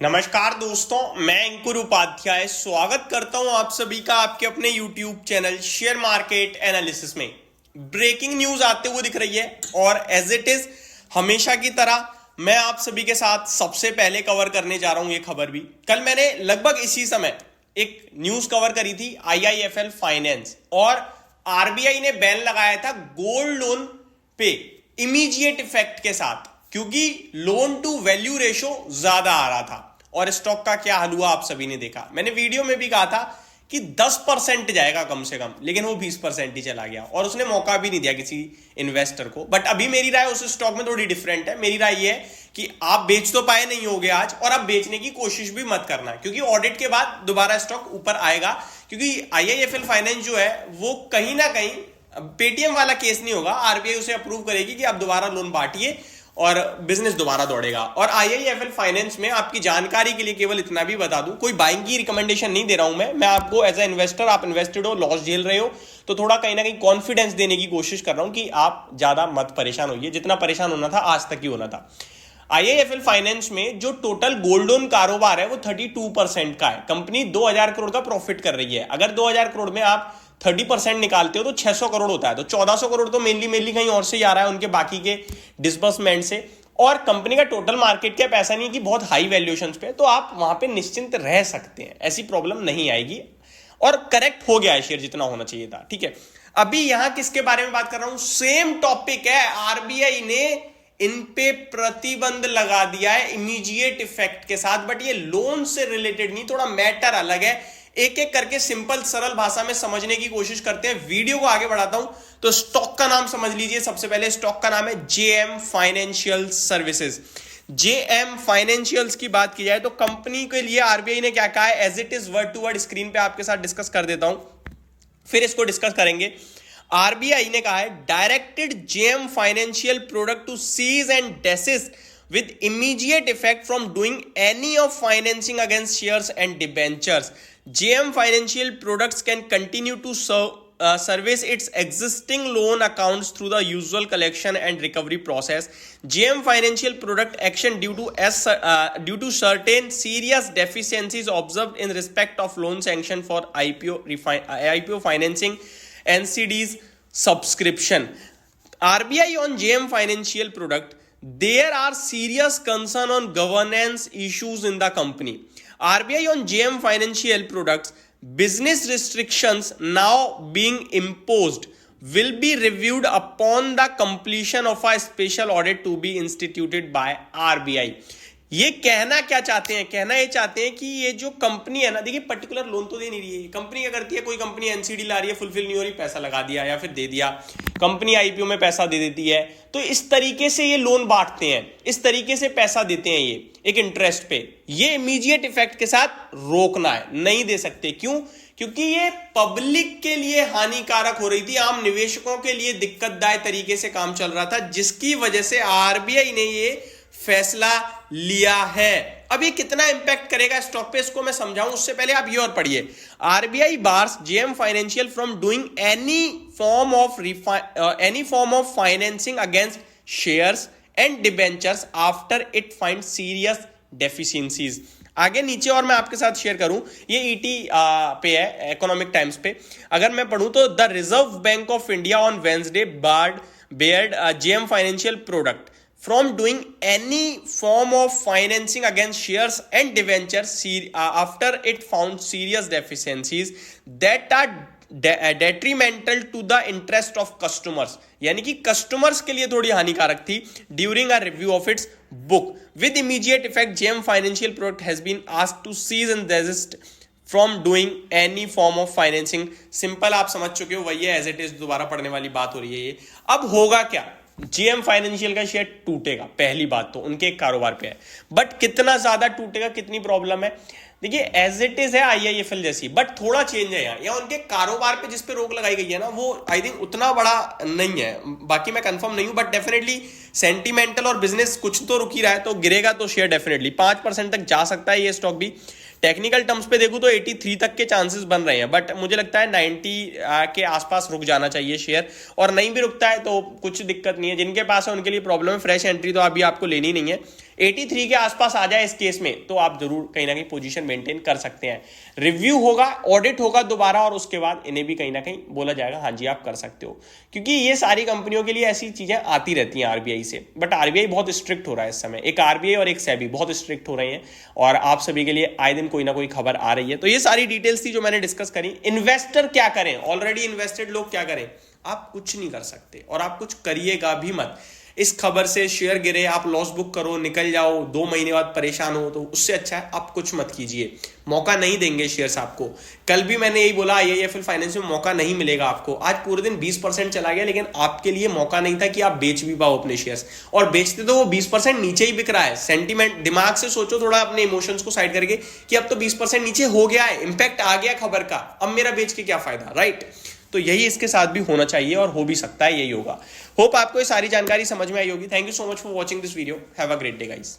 नमस्कार दोस्तों, मैं अंकुर उपाध्याय स्वागत करता हूं आप सभी का आपके अपने YouTube channel share market analysis में। ब्रेकिंग न्यूज आते हुए दिख रही है और एज इट इज हमेशा की तरह मैं आप सभी के साथ सबसे पहले कवर करने जा रहा हूं ये खबर भी। कल मैंने लगभग इसी समय एक न्यूज कवर करी थी IIFL फाइनेंस और RBI ने बैन लगाया था गोल्ड लोन पे इमीडिएट इफेक्ट के साथ, क्योंकि लोन टू वैल्यू रेशो ज्यादा आ रहा था। और स्टॉक का क्या हाल हुआ आप सभी ने देखा। मैंने वीडियो में भी कहा था कि 10% जाएगा कम से कम, लेकिन वो 20% ही चला गया और उसने मौका भी नहीं दिया किसी इन्वेस्टर को। बट अभी मेरी राय उस स्टॉक में थोड़ी डिफरेंट है। मेरी राय ये है कि आप बेच तो पाए नहीं होगे आज, और आप बेचने की कोशिश भी मत करना, क्योंकि ऑडिट के बाद दोबारा स्टॉक ऊपर आएगा। क्योंकि IIFL फाइनेंस जो है वो कहीं ना कहीं पेटीएम वाला केस नहीं होगा। RBI उसे अप्रूव करेगी कि आप दोबारा लोन बांटिए और बिजनेस दोबारा दौड़ेगा। और IIFL फाइनेंस में आपकी जानकारी के लिए केवल इतना भी बता दूं, कोई बाइंग की रिकमेंडेशन नहीं दे रहा हूं मैं आपको एज ए इन्वेस्टर, आप इन्वेस्टेड हो, लॉस झेल रहे हो, तो थोड़ा कहीं ना कहीं कॉन्फिडेंस देने की कोशिश कर रहा हूं कि आप ज्यादा मत परेशान होइए। जितना परेशान होना था आज तक ही होना था। IIFL फाइनेंस में जो टोटल गोल्ड लोन कारोबार है वो 32% का है। कंपनी 2000 करोड़ का प्रॉफिट कर रही है। अगर 2000 करोड़ में आप 30% निकालते हो तो 600 करोड़ होता है। तो 1400 करोड़ तो मेनली कहीं और से ही आ रहा है, उनके बाकी के डिसबर्समेंट से। और कंपनी का टोटल मार्केट कैप ऐसा नहीं कि बहुत हाई वैल्यूएशन पे, तो आप वहां पे निश्चिंत रह सकते हैं, ऐसी प्रॉब्लम नहीं आएगी। और करेक्ट हो गया है शेयर जितना होना चाहिए था, ठीक है। अभी यहां किसके बारे में बात कर रहा हूं, सेम टॉपिक है। RBI ने इन पे प्रतिबंध लगा दिया है इमीडिएट इफेक्ट के साथ, बट ये लोन से रिलेटेड नहीं, थोड़ा मैटर अलग है। एक एक करके सिंपल सरल भाषा में समझने की कोशिश करते हैं। वीडियो को आगे बढ़ाता हूं तो स्टॉक का नाम समझ लीजिए। सबसे पहले स्टॉक का नाम है JM financial services. JM financials की बात की जाए तो कंपनी के लिए RBI ने क्या कहा है, as it is word to word screen पे आपके साथ डिस्कस कर देता हूं, फिर इसको डिस्कस करेंगे। RBI ने कहा है directed JM financial product to cease and desist with immediate effect from doing any of financing against shares and debentures. JM Financial Products can continue to service its existing loan accounts through the usual collection and recovery process. JM Financial Product action due to certain serious deficiencies observed in respect of loan sanction for IPO financing, NCDs subscription. RBI on JM Financial Product. There are serious concern on governance issues in the company. RBI on JM Financial Products, business restrictions now being imposed will be reviewed upon the completion of a special audit to be instituted by RBI. ये कहना क्या चाहते हैं, कहना ये चाहते हैं कि ये जो कंपनी है ना, देखिए पर्टिकुलर लोन तो दे नहीं रही है। कंपनी क्या करती है, कोई कंपनी NCD ला रही है, फुलफिल नहीं हो रही, पैसा लगा दिया या फिर दे दिया। कंपनी IPO में पैसा दे देती है, तो इस तरीके से ये लोन बांटते हैं, इस तरीके से पैसा देते हैं ये एक इंटरेस्ट पे। ये इमीडिएट इफेक्ट के साथ रोकना है, नहीं दे सकते। क्यों? क्योंकि ये पब्लिक के लिए हानिकारक हो रही थी, आम निवेशकों के लिए दिक्कतदायक तरीके से काम चल रहा था, जिसकी वजह से RBI ने ये फैसला लिया है। अब ये कितना इंपैक्ट करेगा स्टॉक पे, इसको मैं समझाऊं उससे पहले आप ये और पढ़िए। RBI bars JM Financial from doing any form of financing against shares and debentures after it finds serious deficiencies. आगे नीचे और मैं आपके साथ शेयर करूं, ये ET पे है, इकोनॉमिक टाइम्स पे। अगर मैं पढ़ूं तो the reserve bank of India on Wednesday barred JM Financial Product from doing any form of financing against shares and debentures after it found serious deficiencies that are detrimental to the interest of customers. यानी कि customers के लिए थोड़ी हानिकारक थी during a review of its book. With immediate effect, JM Financial Product has been asked to cease and desist from doing any form of financing. Simple आप समझ चुके हो, वही है, एज इट इज दोबारा पढ़ने वाली बात हो रही है ये। अब होगा क्या, JM फाइनेंशियल का शेयर टूटेगा, पहली बात तो उनके कारोबार पे है, बट कितना ज्यादा टूटेगा, कितनी प्रॉब्लम है, देखिए एज इट इज है IIFL जैसी, बट थोड़ा चेंज है यहाँ उनके कारोबार पे जिस पे रोक लगाई गई है ना, वो आई थिंक उतना बड़ा नहीं है। बाकी मैं कंफर्म नहीं हूं, बट डेफिनेटली सेंटिमेंटल और बिजनेस कुछ तो रुक ही रहा है, तो गिरेगा तो शेयर डेफिनेटली 5% तक जा सकता है ये स्टॉक भी। टेक्निकल टर्म्स पे देखूं तो 83 तक के चांसेस बन रहे हैं, बट मुझे लगता है 90 के आसपास रुक जाना चाहिए शेयर, और नहीं भी रुकता है तो कुछ दिक्कत नहीं है। जिनके पास है उनके लिए प्रॉब्लम है, फ्रेश एंट्री तो अभी आपको लेनी नहीं है। 83 के आसपास आ जाए इस केस में तो आप जरूर कहीं ना कहीं पोजीशन मेंटेन कर सकते हैं। रिव्यू होगा, ऑडिट होगा दोबारा, और उसके बाद इन्हें भी कहीं ना कहीं बोला जाएगा हाँ जी आप कर सकते हो, क्योंकि ये सारी कंपनियों के लिए ऐसी चीजें आती रहती हैं आरबीआई से। बट आरबीआई बहुत स्ट्रिक्ट हो रहा है इस समय, एक आरबीआई और एक सेबी बहुत स्ट्रिक्ट हो रहे हैं, और आप सभी के लिए आए दिन कोई ना कोई खबर आ रही है। तो ये सारी डिटेल्स थी जो मैंने डिस्कस करी। इन्वेस्टर क्या करें, ऑलरेडी इन्वेस्टेड लोग क्या करें? आप कुछ नहीं कर सकते और आप कुछ करिएगा भी मत। इस खबर से शेयर गिरे, आप लॉस बुक करो, निकल जाओ, 2 महीने बाद परेशान हो, तो उससे अच्छा है आप कुछ मत कीजिए। मौका नहीं देंगे शेयर्स आपको। कल भी मैंने यही बोला, आईआईएफएल फाइनेंस में मौका नहीं मिलेगा आपको। आज पूरे दिन 20% चला गया, लेकिन आपके लिए मौका नहीं था कि आप बेच भी पाओ अपने शेयर्स, और बेचते तो वो 20% नीचे ही बिक रहा है। सेंटीमेंट, दिमाग से सोचो थोड़ा, अपने इमोशंस को साइड करके कि अब तो 20% नीचे हो गया है, इंपैक्ट आ गया खबर का, अब मेरा बेच के क्या फायदा, राइट? तो यही इसके साथ भी होना चाहिए और हो भी सकता है, यही होगा। होप आपको ये सारी जानकारी समझ में आई होगी। Thank you so much for watching this video. Have a great day guys.